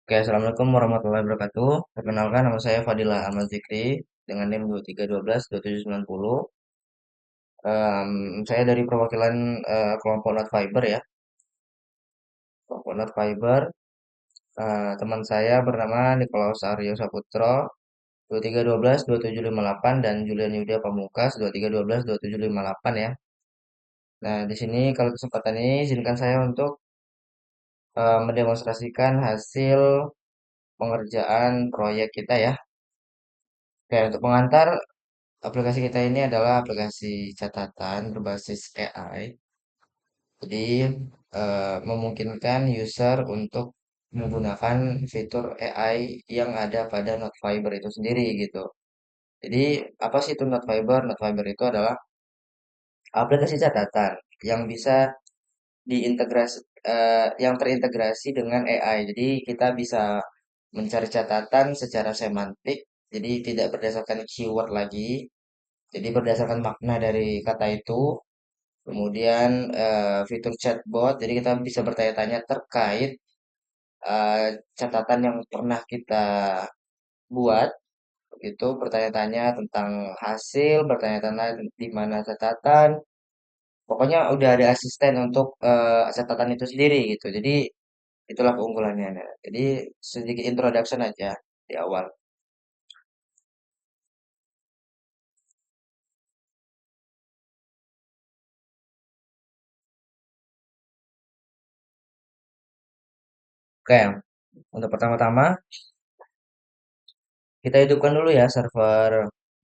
Oke, Assalamualaikum warahmatullahi wabarakatuh. Perkenalkan, nama saya Fadilah Ahmad Zikri dengan NIM 23122790. Saya dari perwakilan kelompok Not Fiber ya. Kelompok Not Fiber. Teman saya bernama Nikolaus Aryo Saputro 23122758 dan Julian Yuda Pamungkas 23122758 ya. Nah, di sini kalau kesempatan ini izinkan saya untuk mendemonstrasikan hasil pengerjaan proyek kita ya. Oke, untuk pengantar aplikasi kita ini adalah aplikasi catatan berbasis AI. Jadi memungkinkan user untuk menggunakan fitur AI yang ada pada Notfiber itu sendiri gitu. Jadi apa sih itu Notfiber? Notfiber itu adalah aplikasi catatan yang bisa diintegrasi yang terintegrasi dengan AI. Jadi kita bisa mencari catatan secara semantik. Jadi tidak berdasarkan keyword lagi. Jadi berdasarkan makna dari kata itu. Kemudian fitur chatbot, jadi kita bisa bertanya-tanya terkait catatan yang pernah kita buat, itu bertanya-tanya tentang hasil, bertanya-tanya di mana catatan. Pokoknya udah ada asisten untuk catatan itu sendiri gitu. Jadi itulah keunggulannya. Nah, jadi sedikit introduction aja di awal. Oke, untuk pertama-tama kita hidupkan dulu ya server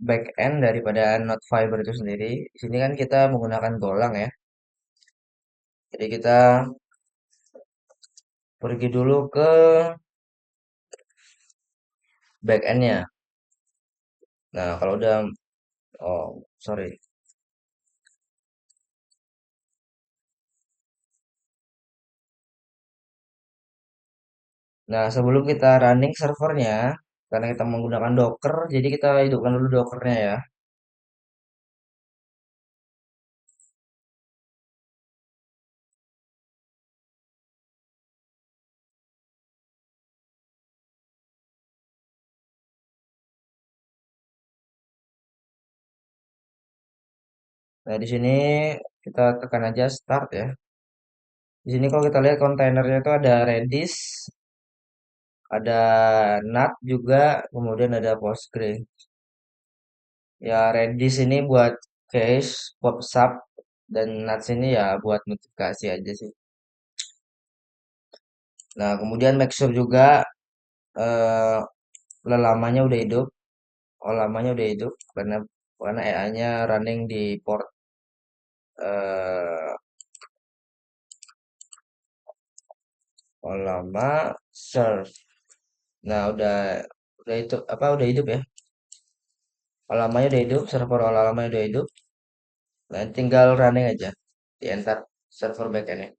backend daripada Node Fiber itu sendiri. Di sini kan kita menggunakan Golang ya. Jadi kita pergi dulu ke backendnya. Nah, kalau udah, oh sorry. Nah, sebelum kita running servernya, karena kita menggunakan Docker, jadi kita hidupkan dulu Dockernya ya. Nah, di sini kita tekan aja start ya. Di sini kalau kita lihat kontainernya itu ada Redis, ada NAT juga, kemudian ada Postgre. Ya, Redis ini buat cache, PubSub, dan NAT ini ya buat notifikasi aja sih. Nah, kemudian make sure juga eh, lamanya udah hidup. Oh, lamanya udah hidup karena AI-nya running di port eh lama serve. Nah, udah itu apa udah hidup ya? Lamanya udah hidup, server lamanya udah hidup. Nah, tinggal running aja di enter server backend-nya.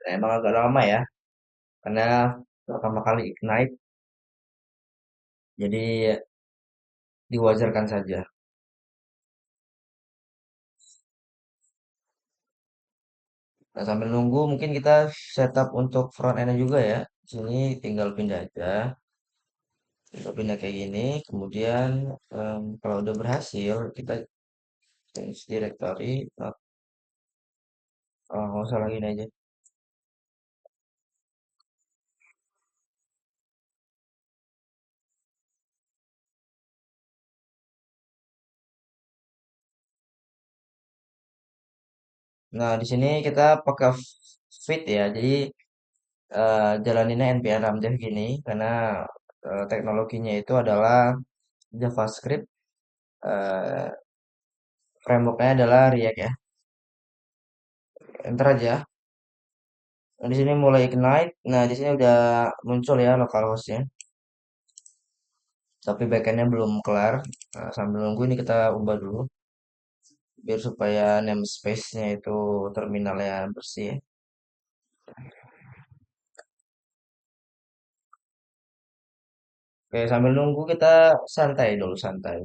Nah, emang agak lama ya karena pertama kali ignite jadi diwajarkan saja. Nah, sambil nunggu mungkin kita setup untuk front end juga ya. Di sini tinggal pindah aja. Tinggal pindah kayak gini. Kemudian kalau udah berhasil kita change directory. Nggak usah lagi ini aja. Nah, di sini kita pakai fit ya. Jadi jalaninnya npm ramdev gini karena teknologinya itu adalah JavaScript. eh, Frameworknya adalah React ya. Enter aja. Nah, di sini mulai ignite. Nah, di sini udah muncul ya localhost-nya. Tapi backendnya belum kelar. Nah, sambil nunggu ini kita ubah dulu. Biar supaya namespace-nya itu terminalnya bersih ya. Oke, sambil nunggu kita santai dulu, santai.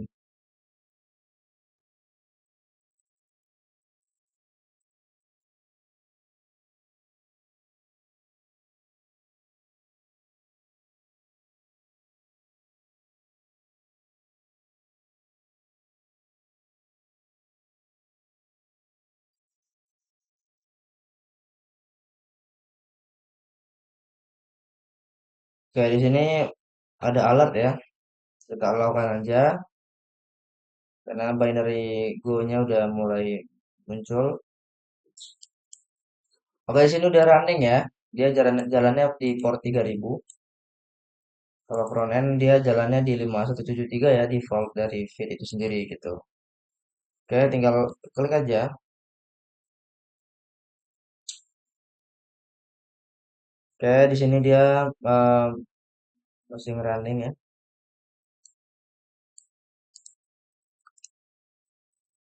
Oke, di sini ada alat ya. Kita lakukan aja karena binary go-nya udah mulai muncul. Oke, di sini udah running ya. Dia jalannya di port 3000. Kalau front end dia jalannya di 5173 ya, default dari feed itu sendiri gitu. Oke, tinggal klik aja. Oke, di sini dia eh, masih running ya.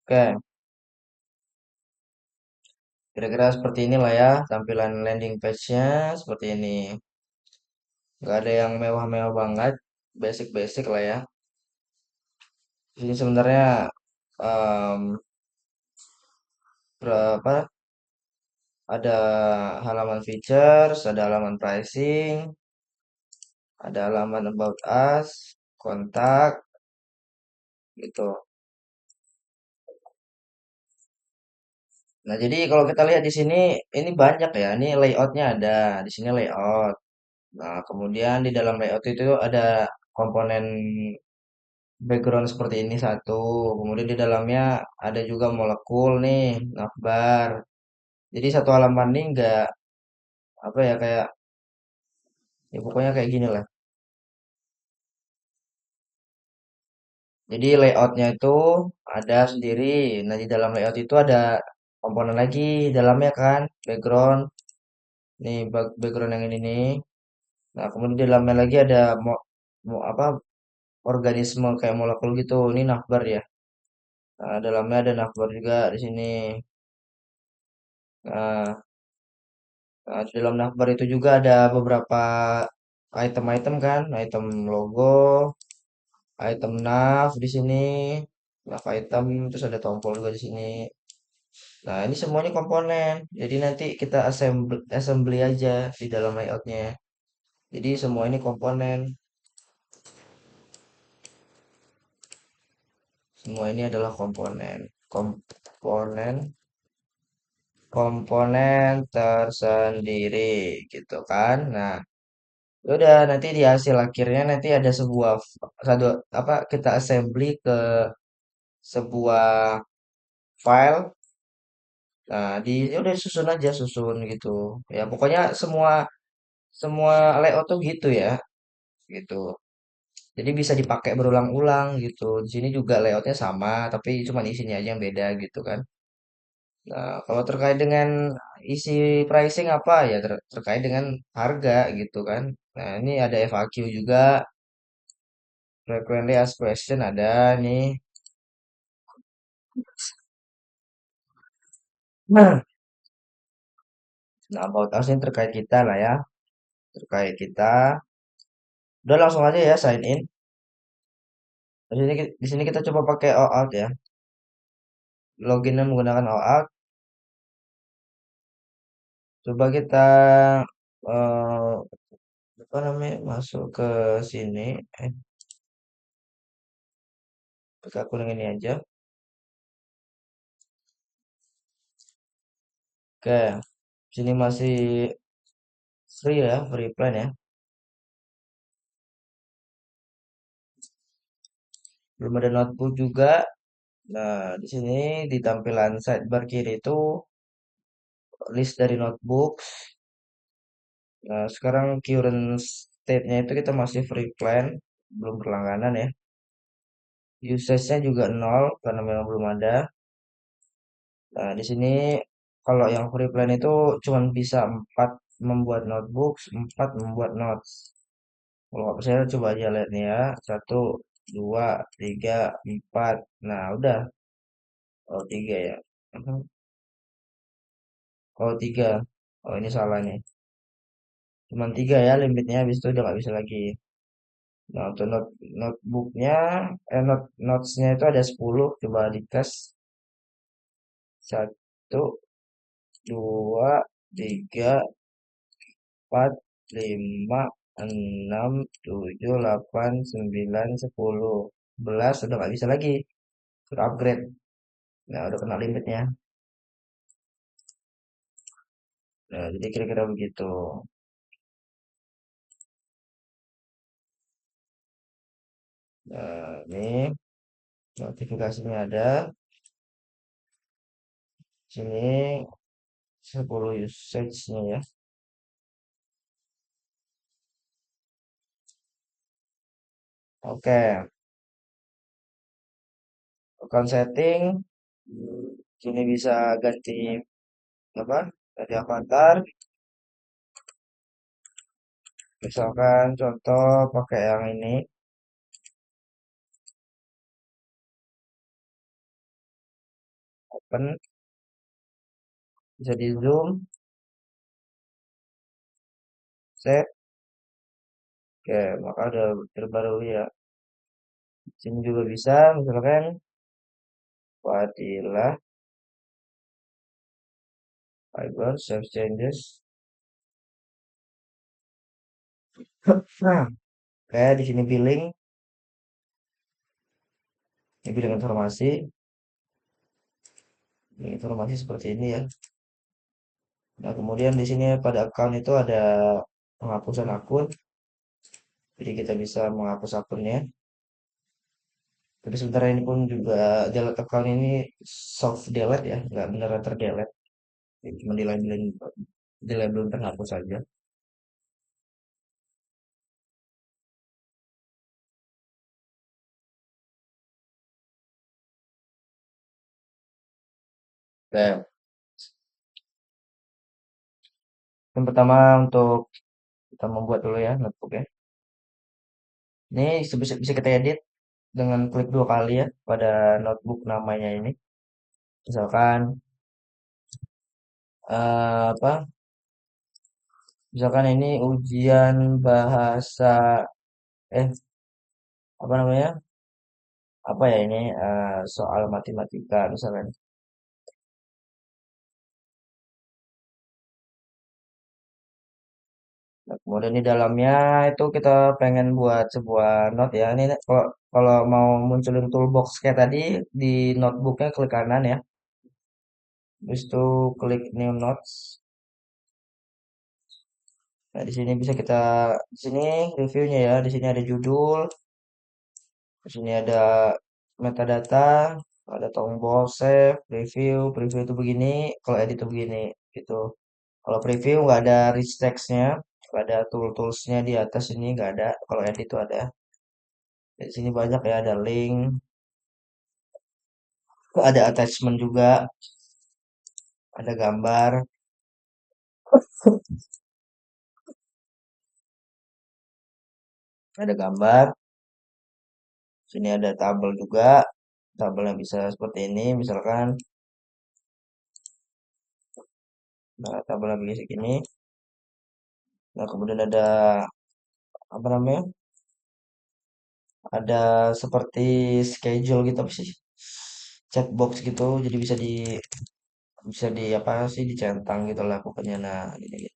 Oke, kira-kira seperti inilah ya tampilan landing page-nya seperti ini. Nggak ada yang mewah-mewah banget, basic-basic lah ya. Di sini sebenarnya em, berapa ada halaman features, ada halaman pricing, ada halaman about us, kontak gitu. Nah, jadi kalau kita lihat di sini ini banyak ya. Ini layoutnya ada di sini layout. Nah, kemudian di dalam layout itu ada komponen background seperti ini satu. Kemudian di dalamnya ada juga molekul nih, navbar. Jadi satu halaman ini enggak apa ya kayak ya pokoknya kayak gini lah. Jadi layoutnya itu ada sendiri. Nah, di dalam layout itu ada komponen lagi dalamnya kan, background. Nih background yang ini nih. Nah, kemudian di dalamnya lagi ada apa organisme kayak molekul gitu. Ini navbar ya. Nah, dalamnya ada navbar juga di sini. Nah, di dalam navbar itu juga ada beberapa item-item kan, item logo, item nav di sini, nav item, terus ada tombol juga di sini. Nah, ini semuanya komponen. Jadi nanti kita assembly aja di dalam layoutnya. Jadi semua ini komponen. Semua ini adalah komponen. Komponen komponen tersendiri gitu kan. Nah, ya udah nanti di hasil akhirnya nanti ada sebuah satu apa kita assembly ke sebuah file. Nah, ya udah susun aja susun gitu. Ya pokoknya semua semua layout tuh gitu ya, gitu. Jadi bisa dipakai berulang-ulang gitu. Di sini juga layoutnya sama, tapi cuma isinya aja yang beda gitu kan. Nah, kalau terkait dengan isi pricing apa ya terkait dengan harga gitu kan. Nah, ini ada FAQ juga, frequently asked question ada nih. Nah, about us ini terkait kita lah ya, terkait kita. Udah langsung aja ya sign in. Di sini kita coba pakai all out ya. Loginnya menggunakan all out. Coba kita eh apa namanya masuk ke sini. Eh, Pakai akun yang ini aja. Oke, sini masih free ya, free plan ya. Belum ada notebook juga. Nah, di sini di tampilan sidebar kiri itu list dari notebooks. Nah, sekarang current state-nya itu kita masih free plan, belum berlangganan ya. Usage-nya juga nol karena memang belum ada. Nah, di sini kalau yang free plan itu cuma bisa 4 membuat notebooks, 4 membuat notes. Kalau nggak percaya coba aja lihat nih ya. Satu, dua, tiga, empat. Nah, udah. Oh, tiga ya. Mhm. Oh, tiga. Oh, ini salah nih. Cuman tiga ya limitnya, habis itu udah nggak bisa lagi. Nah, untuk notebooknya, notesnya itu ada 10. Coba dites. Satu, dua, tiga, empat, lima, enam, tujuh, delapan, sembilan, 10, 11, udah nggak bisa lagi. Sudah upgrade. Nah, udah kena limitnya. Nah, jadi kira-kira begitu. Nah, ini notifikasinya ada. Sini 10 usage-nya ya. Oke, account setting. Sini bisa ganti apa? Ganti avatar. Misalkan contoh pakai yang ini, open, bisa di zoom, save. Oke, maka udah terbaru ya. Sini juga bisa, misalkan Fadilah, Fiber, save changes. Nah, kayak di sini billing, ini billing informasi, ini informasi seperti ini ya. Nah, kemudian di sini pada account itu ada penghapusan akun, jadi kita bisa menghapus akunnya. Tapi sebenarnya ini pun juga delete account ini soft delete ya, nggak beneran terdelete. Jadi cuma di labelin terhapus saja. Oke, yang pertama untuk kita membuat dulu ya notebook ya. Ini bisa kita edit dengan klik 2 kali ya pada notebook namanya ini. Misalkan apa? Misalkan ini ujian bahasa eh apa namanya? Apa ya ini soal matematika misalkan. Nah, kemudian di dalamnya itu kita pengen buat sebuah note ya. Ini kalau kalau mau munculin toolbox kayak tadi di notebooknya klik kanan ya. Habis itu klik new notes. Nah, di sini bisa kita di sini reviewnya ya. Di sini ada judul, di sini ada metadata, ada tombol save, preview. Preview itu begini, kalau edit itu begini gitu. Kalau preview nggak ada rich text-nya, nggak ada tool-toolsnya di atas ini nggak ada. Kalau edit itu ada. Di sini banyak ya, ada link, ada attachment juga, ada gambar, ada gambar. Sini ada tabel juga, tabelnya bisa seperti ini, misalkan, nah tabelnya begini segini. Nah kemudian ada apa namanya? Ada seperti schedule gitu apa sih? Chatbox gitu, jadi bisa di apa sih dicentang gitu lah pokoknya. Nah, gini, gini.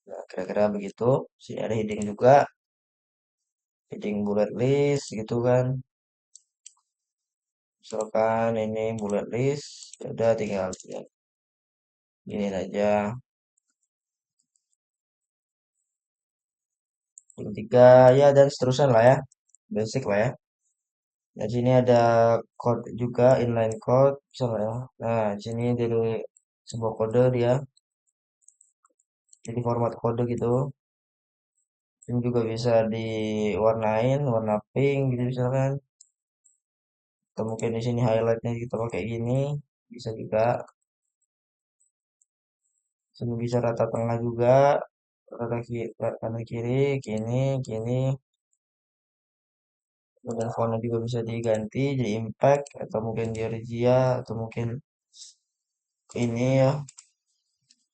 Nah, kira-kira begitu. Sini ada heading juga, heading bullet list gitu kan. Misalkan ini bullet list, ya udah tinggal gini aja. Yang tiga ya dan seterusnya lah ya, basic lah ya. Nah, sini ada code juga, inline code, misalnya ya. Nah, sini dari sebuah kode dia, jadi format kode gitu. Ini juga bisa diwarnain, warna pink gitu misalkan. Atau mungkin di sini highlightnya kita pakai gini, bisa juga. Sini bisa rata tengah juga, rata kiri, kanan kiri, kini, kini. Dan fontnya juga bisa diganti jadi impact atau mungkin di Regia atau mungkin ini ya,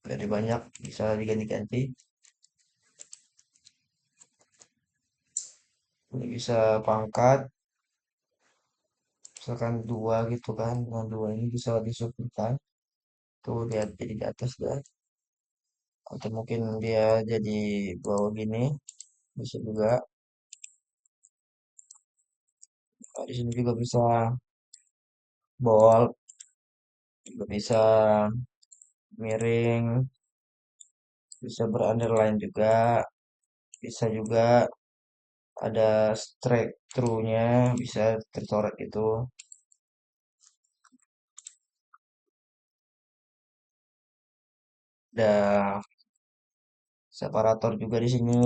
dari banyak bisa diganti-ganti. Ini bisa pangkat, misalkan dua gitu kan. Nah, dua ini bisa disubkan. Tuh, lihat jadi di atas dah. Atau mungkin dia jadi bawah gini, bisa juga. Nah, di sini juga bisa bold, juga bisa miring, bisa berunderline juga, bisa juga ada strike through-nya, bisa tercoret itu. Ada separator juga di sini,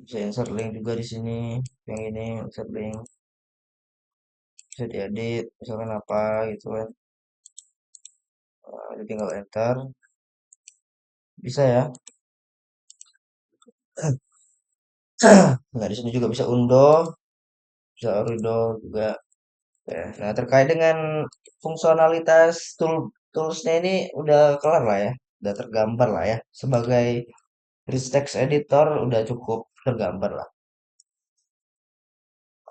bisa insert link juga di sini. Yang ini insert link, bisa diedit, misalkan apa gitu kan. Jadi tinggal enter, bisa ya. Nah, di sini juga bisa undo, bisa orido juga. Ya. Nah, terkait dengan fungsionalitas toolsnya ini udah kelar lah ya, udah tergambar lah ya. Sebagai rich text editor udah cukup tergambar lah.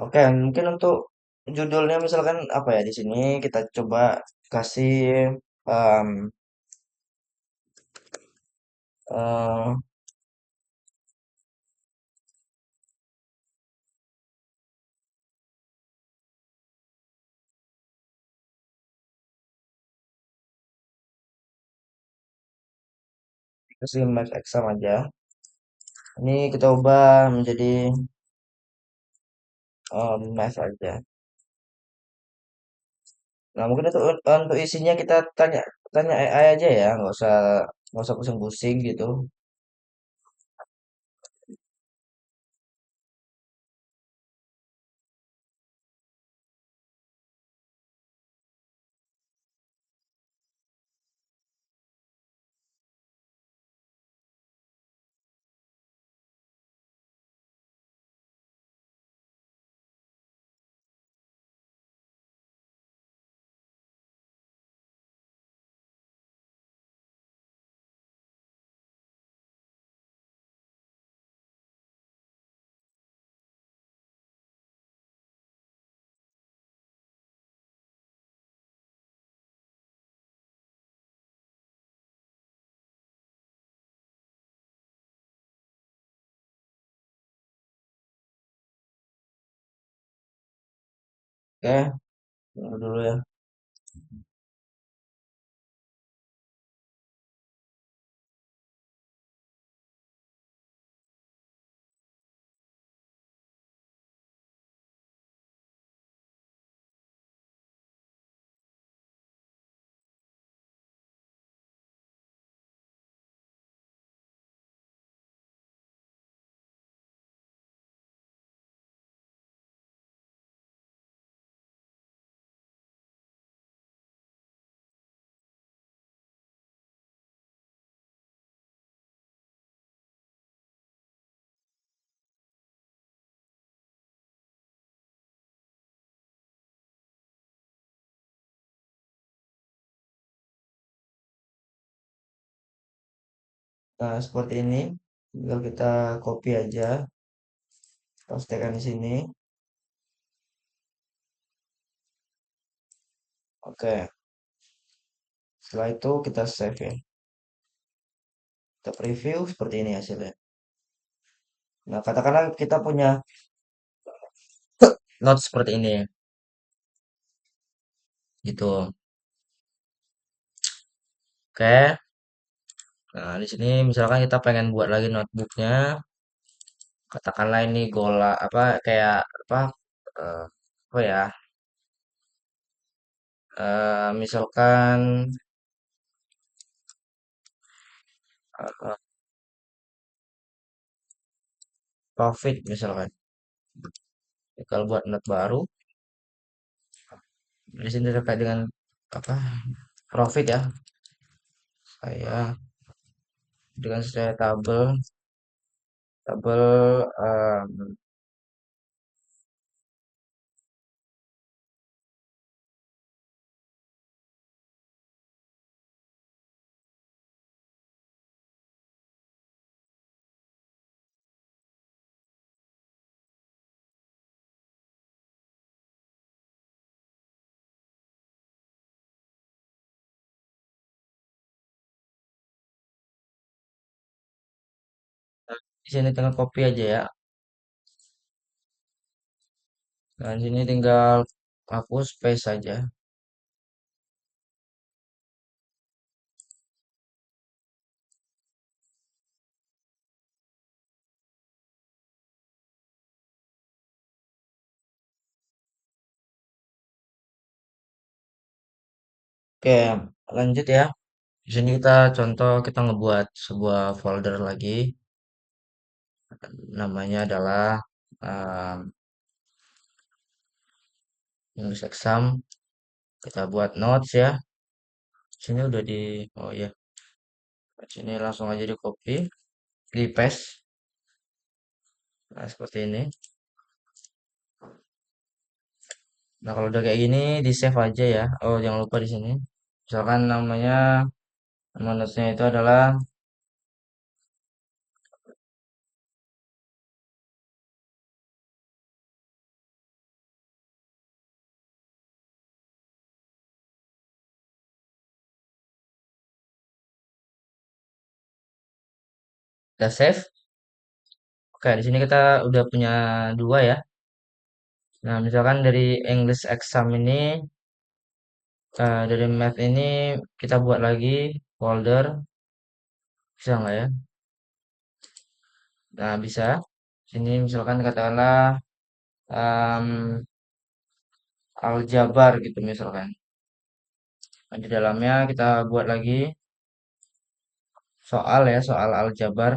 Oke, mungkin untuk judulnya misalkan apa ya di sini kita coba kasih em, eh, kasih max exam aja. Ini kita ubah menjadi math aja. Nah, mungkin untuk isinya kita tanya tanya AI aja ya, nggak usah pusing-pusing gitu. Oke, tunggu dulu ya. Nah, seperti ini. Tinggal kita copy aja, pastekan di sini. Oke, setelah itu kita save ya. Kita preview seperti ini hasilnya. Nah, katakanlah kita punya note seperti ini, gitu. Oke. Nah, di sini misalkan kita pengen buat lagi notebooknya, katakanlah ini gola apa kayak apa eh, apa ya? Misalkan eh, profit misalkan. Kalau buat note baru, di sini terkait dengan apa? Profit ya. Saya dengan saya tabel Di sini tinggal copy aja ya. Nah, di sini tinggal hapus paste saja. Oke, lanjut ya. Di sini kita contoh kita ngebuat sebuah folder lagi. Namanya adalah um, English exam. Kita buat notes ya. Sini udah di, oh ya, sini langsung aja di copy, di paste. Nah, seperti ini. Nah, kalau udah kayak gini, di save aja ya. Oh, jangan lupa di sini. Misalkan namanya, nama notesnya itu adalah, udah save. Oke, di sini kita udah punya dua ya. Nah, misalkan dari English exam ini, dari math ini kita buat lagi folder, bisa nggak ya? Nah, bisa. Sini misalkan katakanlah em, aljabar gitu misalkan. Nah, di dalamnya kita buat lagi soal ya, soal aljabar.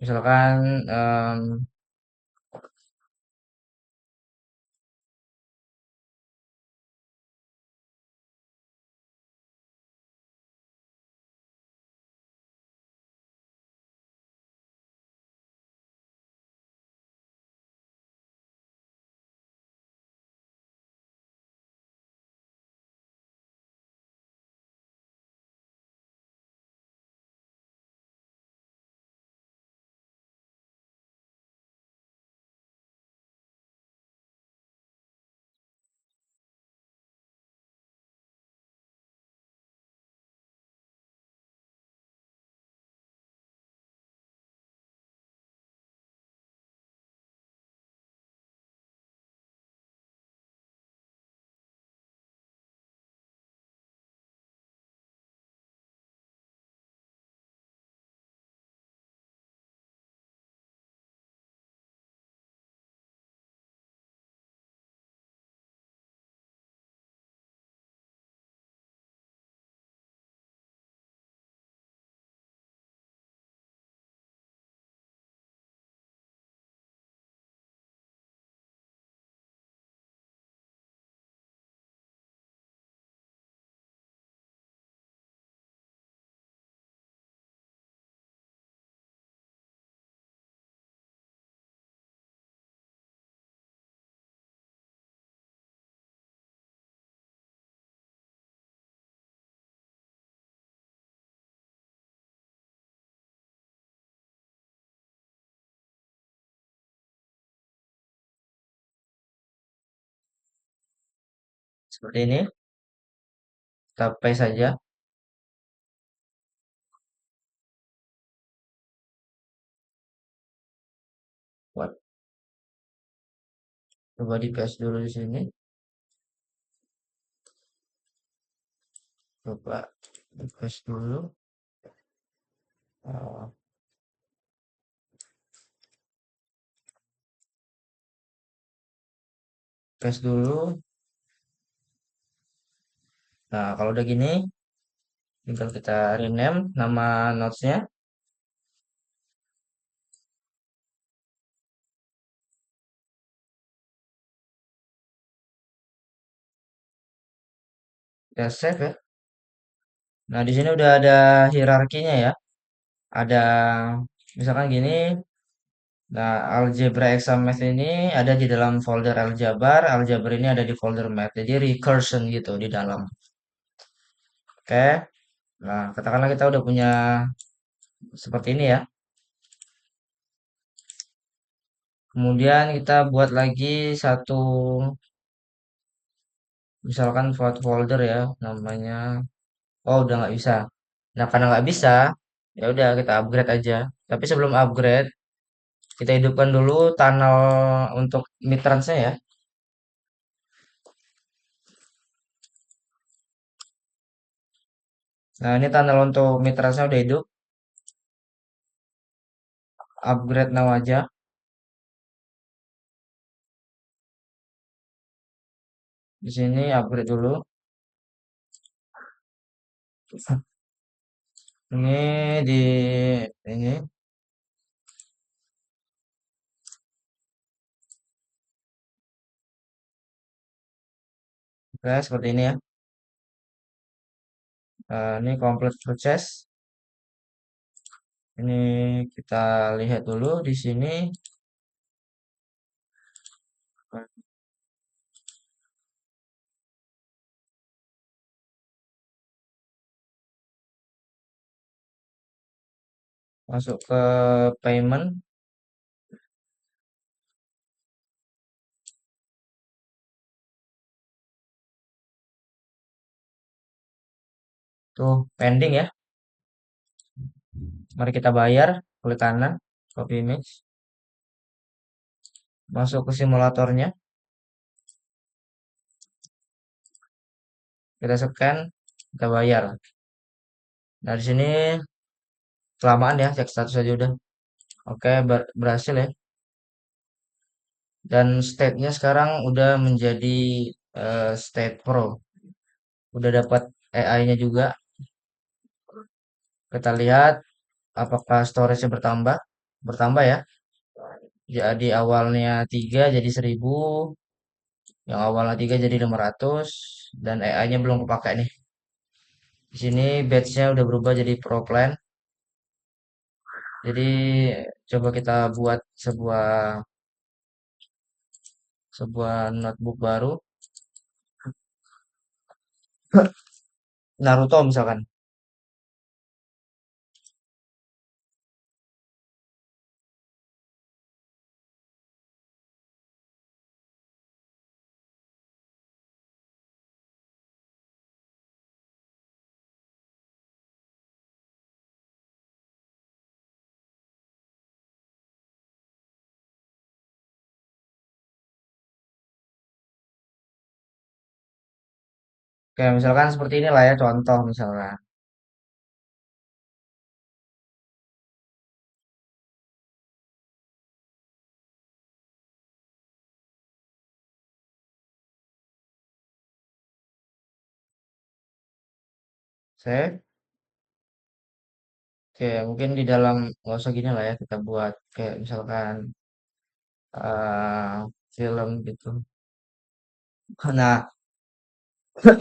Misalkan seperti ini, kita paste saja. Buat coba di paste dulu di sini. Coba di paste dulu. Eh, paste dulu. Nah, kalau udah gini, tinggal kita rename nama notesnya. Kita save ya. Nah, di sini udah ada hierarkinya ya. Ada misalkan gini. Nah, algebra exam math ini ada di dalam folder aljabar, aljabar ini ada di folder math. Jadi recursion gitu di dalam. Oke. Nah, katakanlah kita udah punya seperti ini ya. Kemudian kita buat lagi satu, misalkan folder ya, namanya. Oh, udah nggak bisa. Nah, karena nggak bisa, Ya udah kita upgrade aja. Tapi sebelum upgrade, kita hidupkan dulu tunnel untuk mitransnya ya. Nah, ini tunnel untuk mitransnya udah hidup. Upgrade now aja. Di sini upgrade dulu. Ini di ini. Oke, seperti ini ya. Ini complete process. Ini kita lihat dulu di sini. Masuk ke payment. Tuh, pending ya. Mari kita bayar. Klik kanan. Copy image. Masuk ke simulatornya. Kita scan. Kita bayar. Nah, di sini kelamaan ya. Cek status aja udah. Oke, berhasil ya. Dan state-nya sekarang udah menjadi state pro. Udah dapat AI-nya juga. Kita lihat apakah storage-nya bertambah. Bertambah ya. Jadi awalnya 3 jadi 1000. Yang awalnya 3 jadi 500. Dan AI-nya belum kepakai nih. Di sini batch-nya udah berubah jadi pro plan. Jadi coba kita buat sebuah sebuah notebook baru. Naruto misalkan. Kayak misalkan seperti inilah ya contoh misalnya. Save. Oke, mungkin di dalam nggak usah gini lah ya kita buat kayak misalkan film gitu. Nah,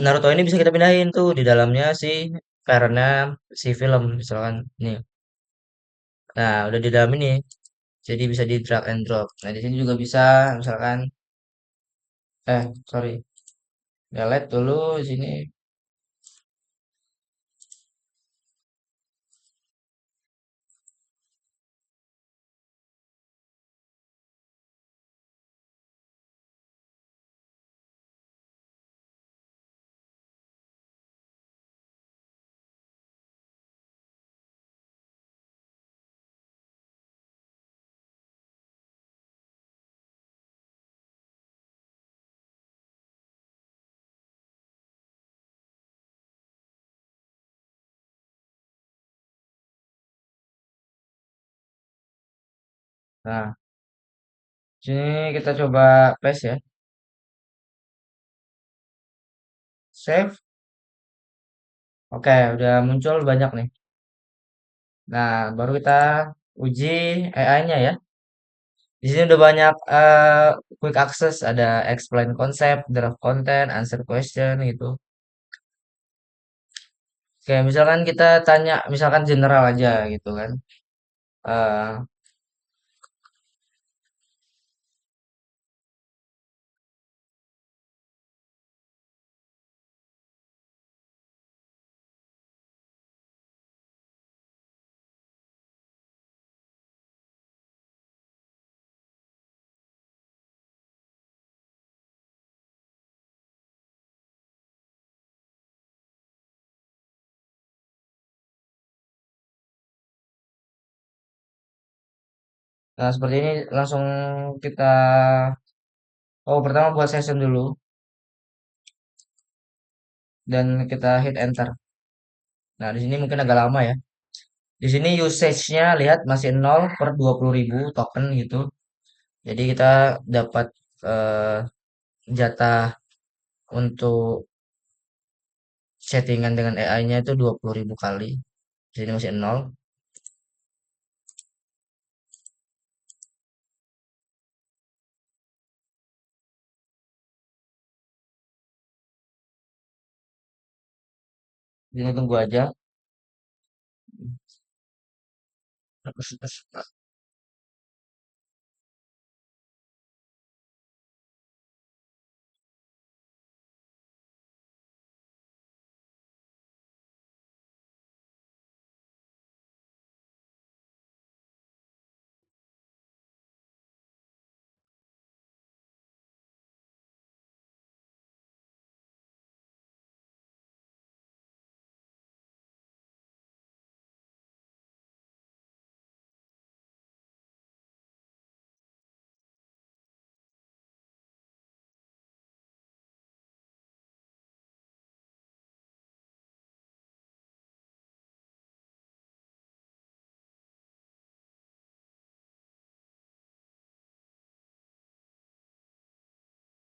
Naruto ini bisa kita pindahin tuh di dalamnya sih karena si film misalkan nih. Nah, udah di dalam ini. Jadi bisa di drag and drop. Nah, di sini juga bisa misalkan sorry, delete dulu di sini. Nah, sini kita coba paste ya. Save. Oke, udah muncul banyak nih. Nah, baru kita uji AI-nya ya. Di sini udah banyak quick access, ada explain concept, draft content, answer question gitu. Kayak misalkan kita tanya, misalkan general aja gitu kan. Eh, Nah, seperti ini langsung kita, oh pertama buat session dulu dan kita hit enter. Nah, di sini mungkin agak lama ya. Di sini usage-nya lihat masih 0/20.000 token gitu. Jadi kita dapat eh, jatah untuk settingan dengan AI-nya itu 20.000 kali. Di sini masih 0. Di sini tunggu aja.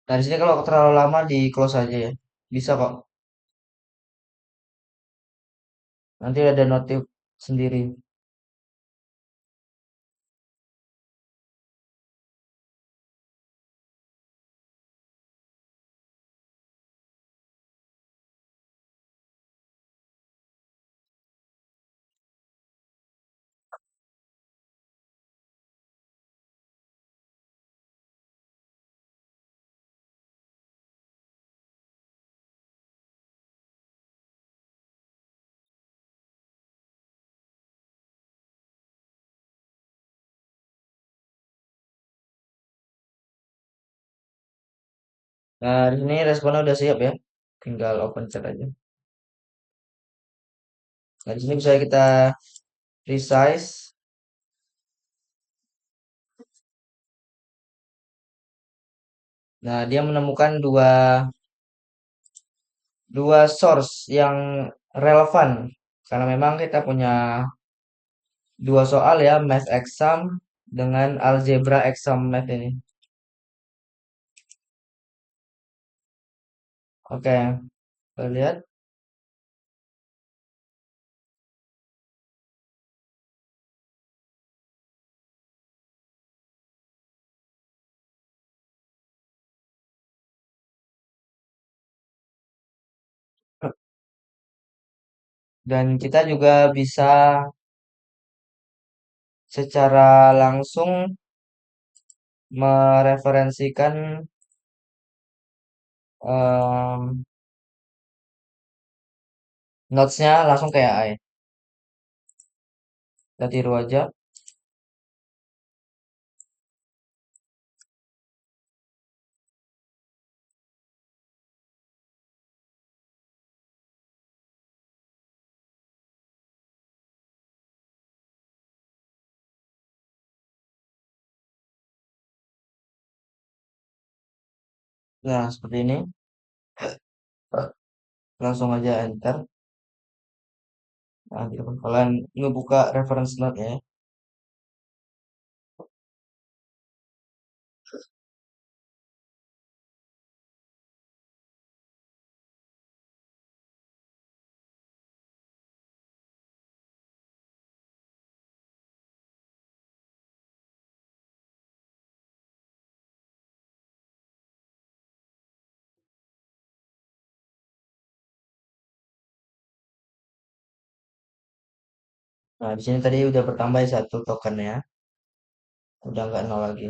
Nah, di sini kalau terlalu lama di close aja ya. Bisa kok. Nanti ada notif sendiri. Nah, di sini responnya udah siap ya. Tinggal open chat aja. Nah, di sini bisa kita resize. Nah, dia menemukan dua dua source yang relevan karena memang kita punya dua soal ya, math exam dengan algebra exam math ini. Oke, kita lihat. Dan kita juga bisa secara langsung mereferensikan em, notes-nya langsung kayak AI. Kita tiru aja. Nah, seperti ini. Langsung aja enter. Nah, kita bakalan ngebuka reference note ya. Nah, di sini tadi udah bertambah ya satu token ya. Udah nggak nol lagi.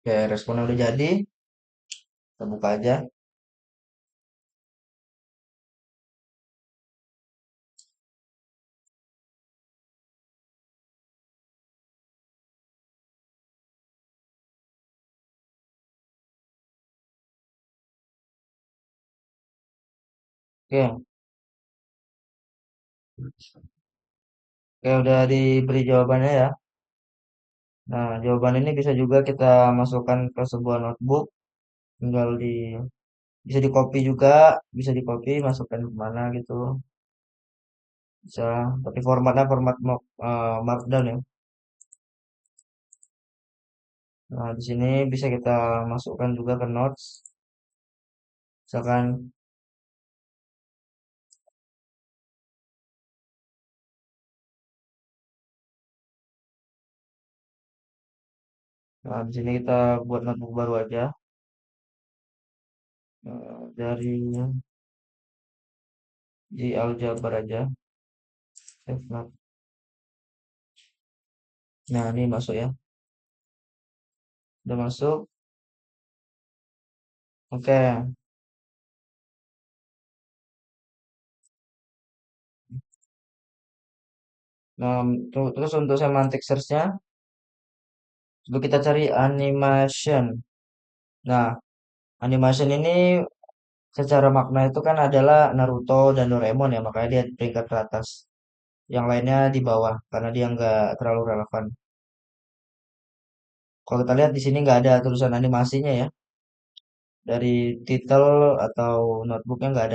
Oke, responnya udah jadi. Kita buka aja. Oke, oke udah diberi jawabannya ya. Nah, jawaban ini bisa juga kita masukkan ke sebuah notebook. Tinggal bisa di copy juga, bisa di copy, masukkan kemana gitu. Bisa, tapi formatnya format markdown ya. Nah, di sini bisa kita masukkan juga ke notes. Misalkan, nah di sini kita buat notebook baru aja. Dari di aljabar aja. Save note. Nah, ini masuk ya. Udah masuk. Oke. Nah, terus untuk semantic search-nya, coba kita cari animation. Nah, animation ini secara makna itu kan adalah Naruto dan Doraemon ya, makanya dia peringkat teratas. Yang lainnya di bawah, karena dia nggak terlalu relevan. Kalau kita lihat di sini nggak ada tulisan animasinya ya. Dari titel atau notebooknya nggak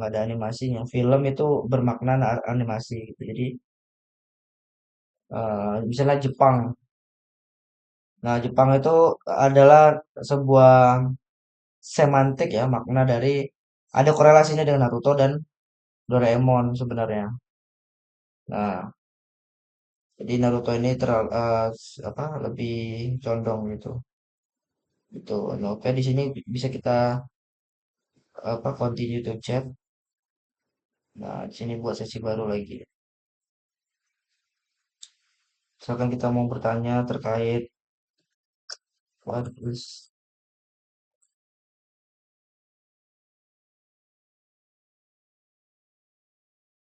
ada animasinya. Film itu bermakna animasi gitu. Jadi misalnya Jepang. Nah, Jepang itu adalah sebuah semantik ya, makna dari ada korelasinya dengan Naruto dan Doraemon sebenarnya. Nah, jadi Naruto ini apa lebih condong gitu. Gitu. Nah, oke di sini bisa kita apa continue to chat. Nah, di sini buat sesi baru lagi. Misalkan kita mau bertanya terus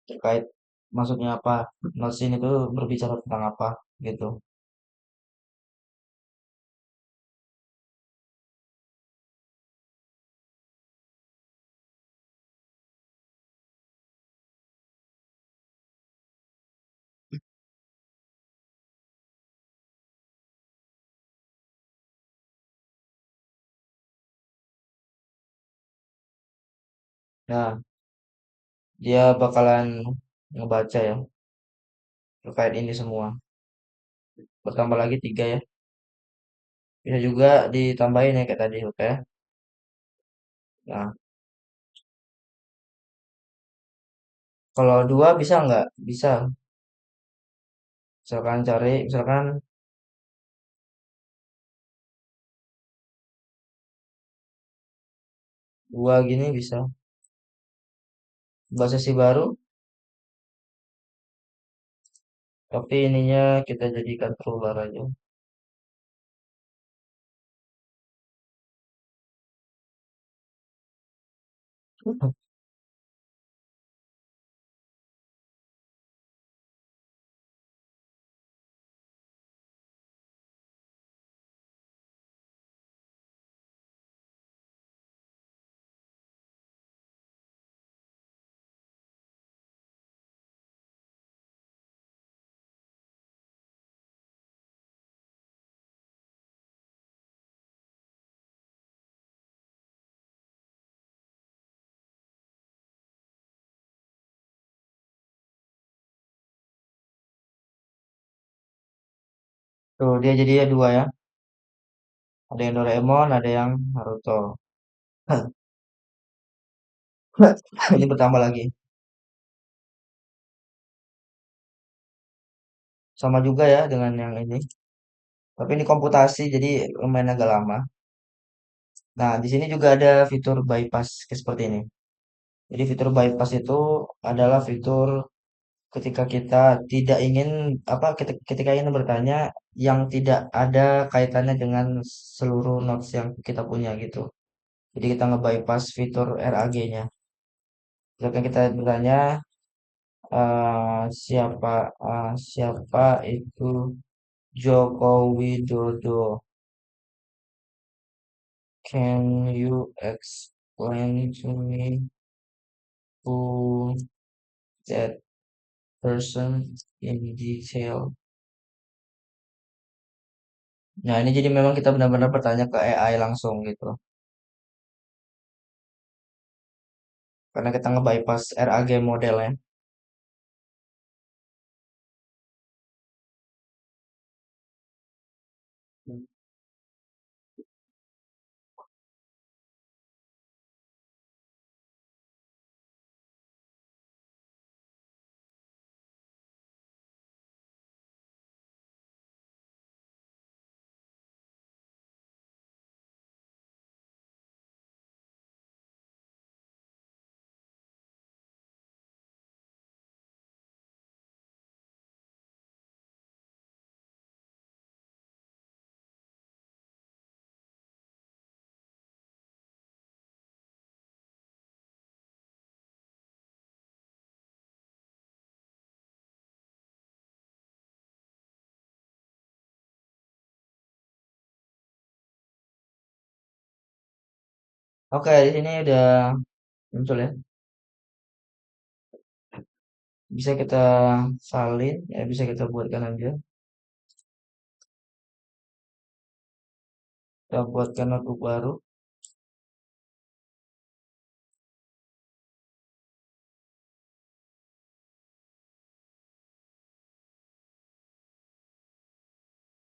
terkait maksudnya apa? Notes ini tuh berbicara tentang apa gitu. Nah, dia bakalan ngebaca ya terkait ini semua. Bertambah lagi tiga ya. Bisa juga ditambahin ya kayak tadi, oke? Nah, kalau dua bisa nggak? Bisa. Misalkan dua gini bisa. Buat sesi baru, tapi ininya kita jadikan terular aja. Tuh, dia jadinya dua ya. Ada yang Doraemon, ada yang Naruto. Ini bertambah lagi. Sama juga ya dengan yang ini. Tapi ini komputasi, jadi lumayan agak lama. Nah, di sini juga ada fitur bypass kayak seperti ini. Jadi fitur bypass itu adalah fitur ketika kita tidak ingin apa ketika ingin bertanya yang tidak ada kaitannya dengan seluruh nodes yang kita punya gitu. Jadi kita nge-bypass fitur RAG-nya. Misalkan kita bertanya siapa itu Joko Widodo. Can you explain to me who that person in detail? Nah, ini jadi memang kita benar-benar bertanya ke AI langsung gitu. Karena kita nge-bypass RAG modelnya. Oke, di sini udah muncul ya. Bisa kita salin, ya bisa kita buatkan aja. Kita buatkan notebook baru.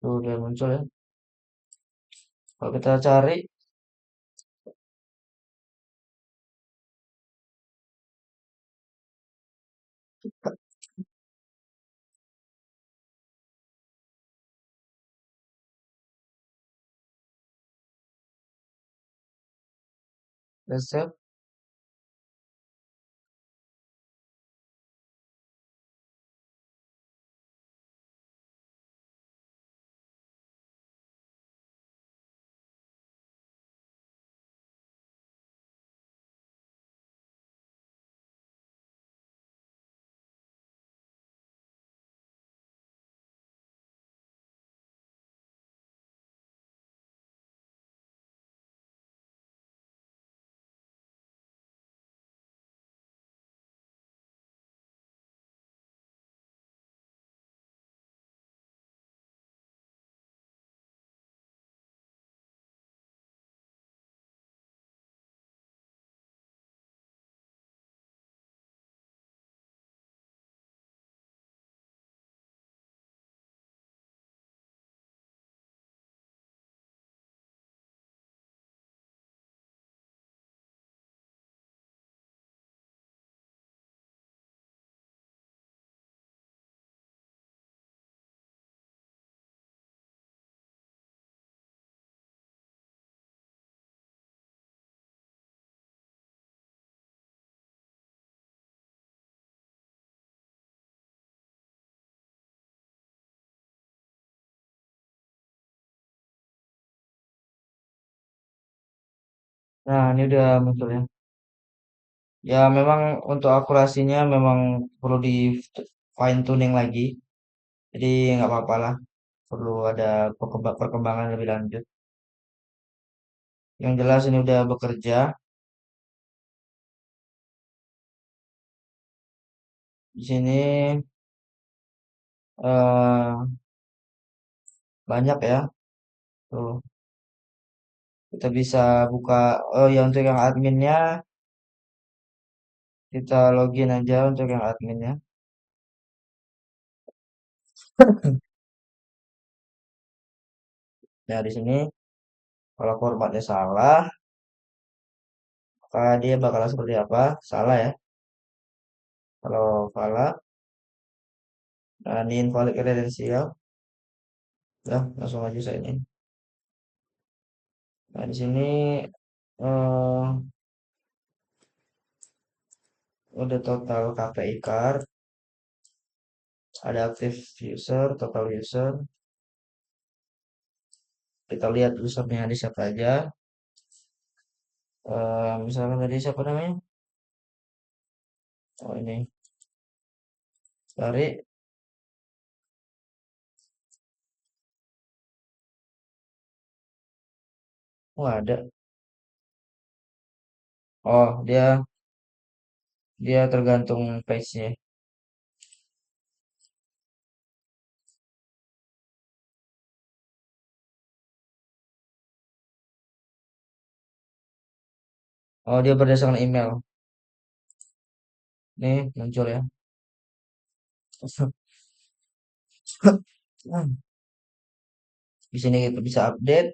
Tuh, udah muncul ya. Kalau kita cari, resep, nah ini udah muncul ya. Ya memang untuk akurasinya memang perlu di fine tuning lagi. Jadi nggak apa-apa lah. Perlu ada perkembangan lebih lanjut. Yang jelas ini udah bekerja. Di sini eh, banyak ya. Tuh, kita bisa buka. Oh ya untuk yang adminnya kita login aja untuk yang adminnya. Nah di sini kalau formatnya salah, maka dia bakal seperti apa? Salah ya. Kalau salah, nah ini invalid kredensial. Udah langsung aja saya ini. Nah di sini eh, udah total KPI card, ada active user, total user. Kita lihat usernya ada siapa aja. Misalkan tadi siapa namanya? Oh ini, cari. Oh ada. Oh dia dia tergantung page-nya. Oh dia berdasarkan email. Nih muncul ya. Di sini kita bisa update.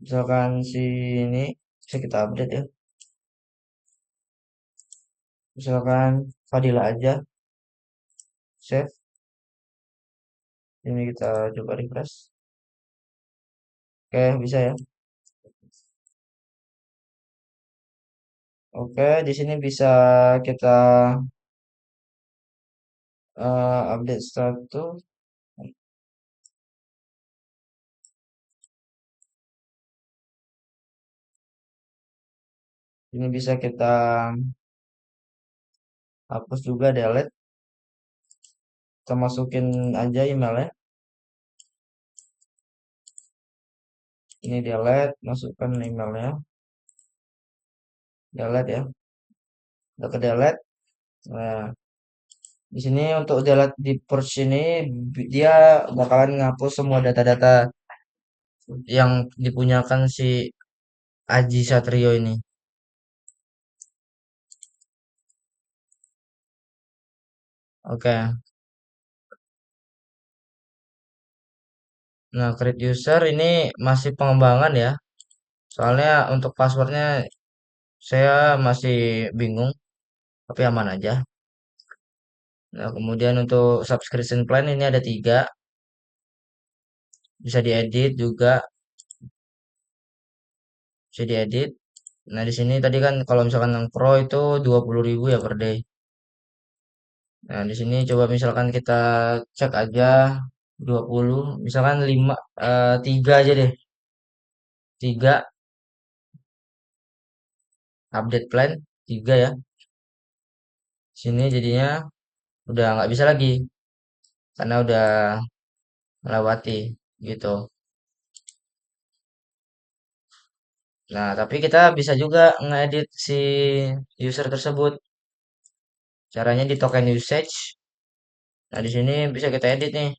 Misalkan si ini bisa kita update ya. Misalkan Fadila aja, save. Ini kita coba refresh. Oke, bisa ya. Oke, di sini bisa kita update status. Ini bisa kita hapus juga, delete. Kita masukin aja emailnya. Ini delete, masukkan emailnya. Delete ya. Udah ke delete. Nah, di sini untuk delete di purge ini dia bakalan ngapus semua data-data yang dipunyakan si Aji Satrio ini. Oke. Nah, create user ini masih pengembangan ya. Soalnya untuk passwordnya saya masih bingung, tapi aman aja. Nah, kemudian untuk subscription plan ini ada tiga, bisa diedit juga, bisa diedit. Nah, di sini tadi kan kalau misalkan yang pro itu 20.000 ya per day. Nah, di sini coba misalkan kita cek aja 20, misalkan 5, 3 aja deh. 3 update plan, 3 ya. Sini jadinya udah nggak bisa lagi karena udah melewati gitu. Nah, tapi kita bisa juga ngedit si user tersebut. Caranya di token usage. Nah, di sini bisa kita edit nih.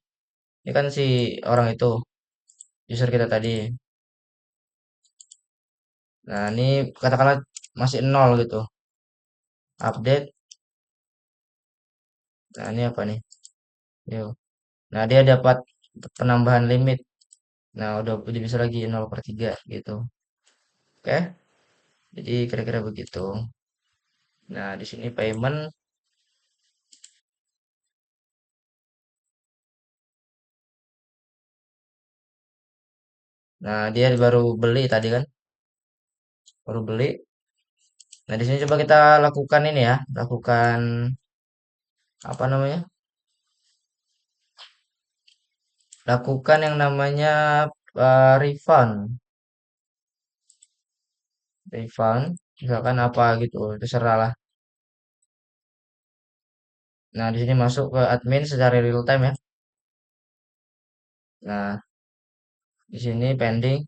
Ini kan si orang itu, user kita tadi. Nah, ini katakanlah masih nol gitu. Update. Nah, ini apa nih? Yuk. Nah, dia dapat penambahan limit. Nah, udah bisa lagi 0/3 gitu. Oke. Jadi kira-kira begitu. Nah, di sini payment. Nah, dia baru beli tadi kan. Baru beli. Nah, di sini coba kita lakukan ini ya. Lakukan apa namanya? Lakukan yang namanya refund. Refund. Misalkan apa gitu. Terserah lah. Nah, di sini masuk ke admin secara real time ya. Nah, di sini pending.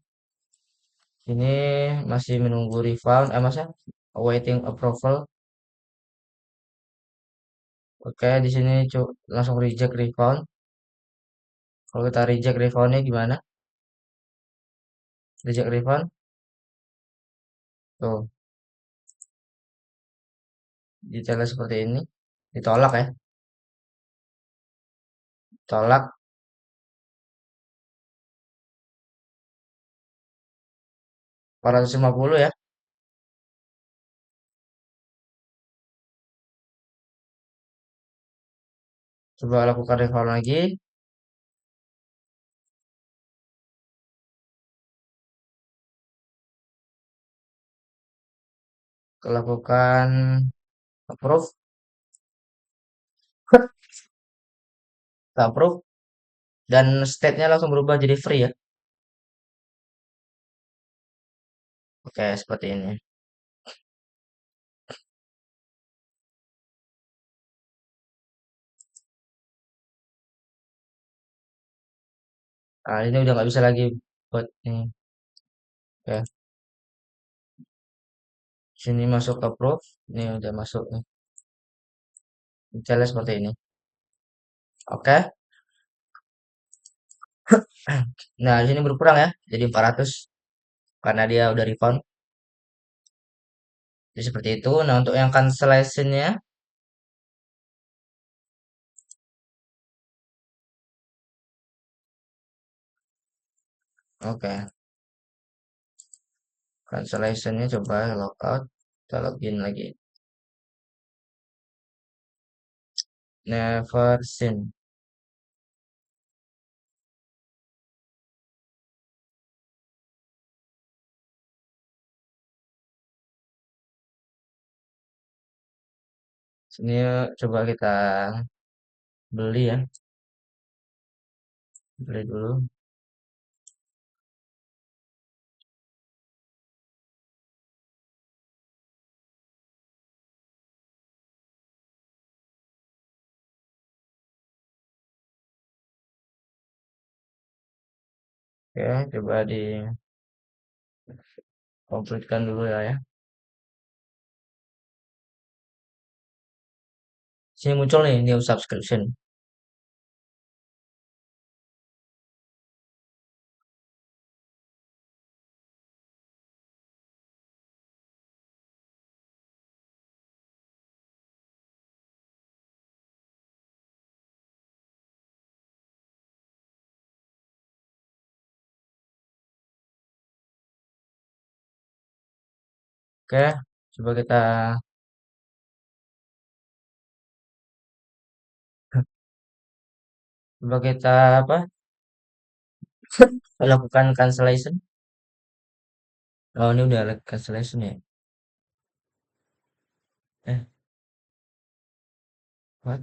Ini masih menunggu refund. Maksudnya awaiting approval. Oke, di sini langsung reject refund. Kalau kita reject refundnya gimana? Reject refund. Tuh, detailnya seperti ini. Ditolak ya. Tolak. 450 ya. Coba lakukan refund lagi. Lakukan approve. Kita approve. dan state-nya langsung berubah jadi free ya. Oke, seperti ini. Nah, ini udah nggak bisa lagi buat ini. Oke, sini masuk ke proof. Ini udah masuk nih. Detailnya seperti ini. Oke. Nah, di sini berkurang ya. Jadi 400 karena dia udah refund. Jadi seperti itu. Nah, untuk yang cancellation-nya, oke. Cancellation-nya coba logout. Kita login lagi. Never seen. Sini coba kita beli ya. Beli dulu. Oke, coba di komplitkan dulu ya. Sini muncul nih new subscription. Oke, coba kita coba kita apa? Lakukan cancellation. Oh, ini udah cancellation ya. Eh, what?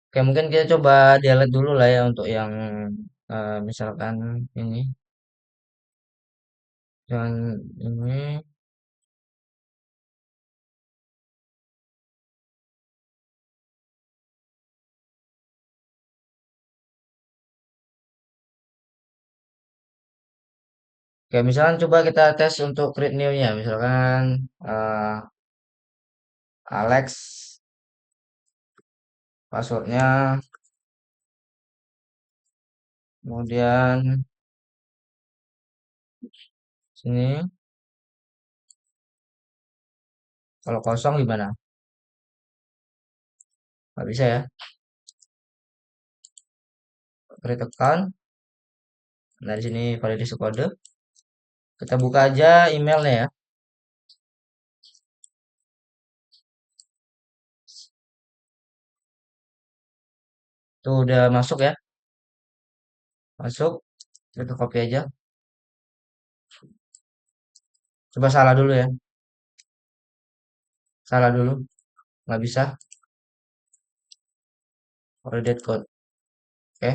Oke, mungkin kita coba delete dulu lah ya untuk yang misalkan ini. Jangan ini. Oke, misalkan coba kita tes untuk create new-nya. Misalkan Alex, passwordnya, kemudian sini, kalau kosong gimana? Nggak bisa ya. Create account. Nah, di sini validasi kode. Kita buka aja emailnya ya. Tuh udah masuk ya. Masuk. Kita copy aja. Coba salah dulu ya. Salah dulu. Nggak bisa. Validate code. Oke.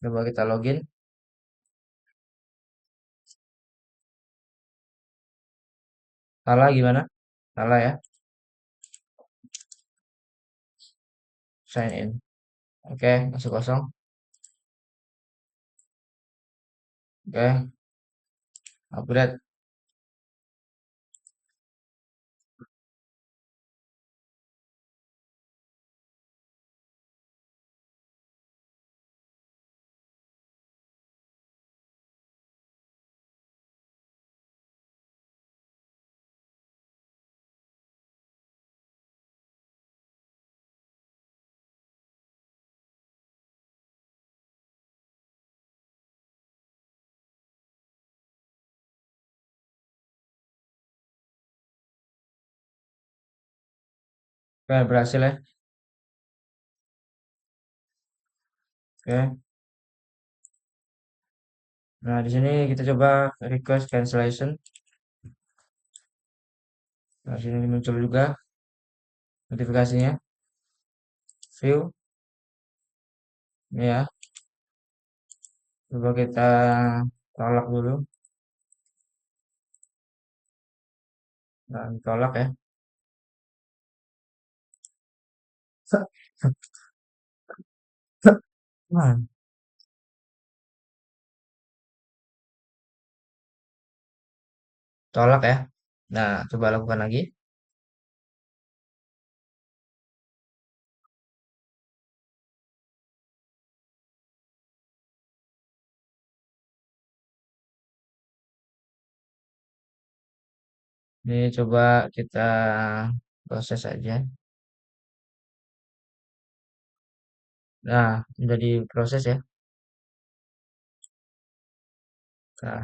Coba kita login. Salah gimana? Salah ya. Sign in. Oke, masuk kosong. Oke, upgrade. Oke, berhasil ya. Oke. Nah, di sini kita coba request cancellation. Nah, di sini muncul juga notifikasinya. View, ini ya. Coba kita tolak dulu. Nah, tolak ya. Nah, tolak ya. Nah, coba lakukan lagi. Ini coba kita proses aja. Nah, udah diproses ya. Nah,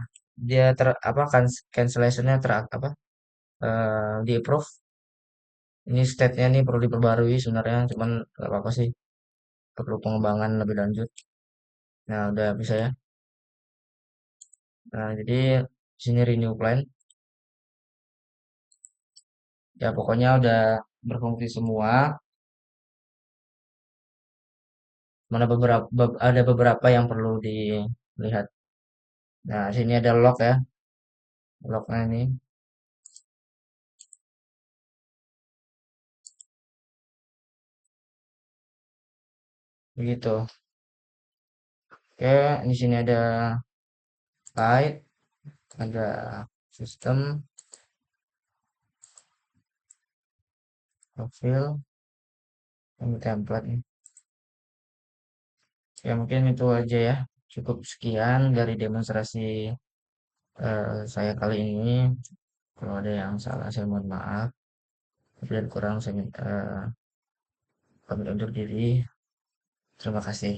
dia apa kan cancellationnya apa di approve. Ini state-nya nih perlu diperbarui sebenarnya, cuman nggak apa-apa sih. Perlu pengembangan lebih lanjut. Nah, udah bisa ya. Nah, jadi sini renew plan. Ya, pokoknya udah berfungsi semua. Mana ada beberapa yang perlu dilihat. Nah, sini ada log ya. Lognya ini begitu. Oke, di sini ada site, ada sistem, profil, ini template nih. Ya, mungkin itu aja ya. Cukup sekian dari demonstrasi saya kali ini. Kalau ada yang salah, saya mohon maaf. Tapi dan kurang saya minta pamit undur diri. Terima kasih.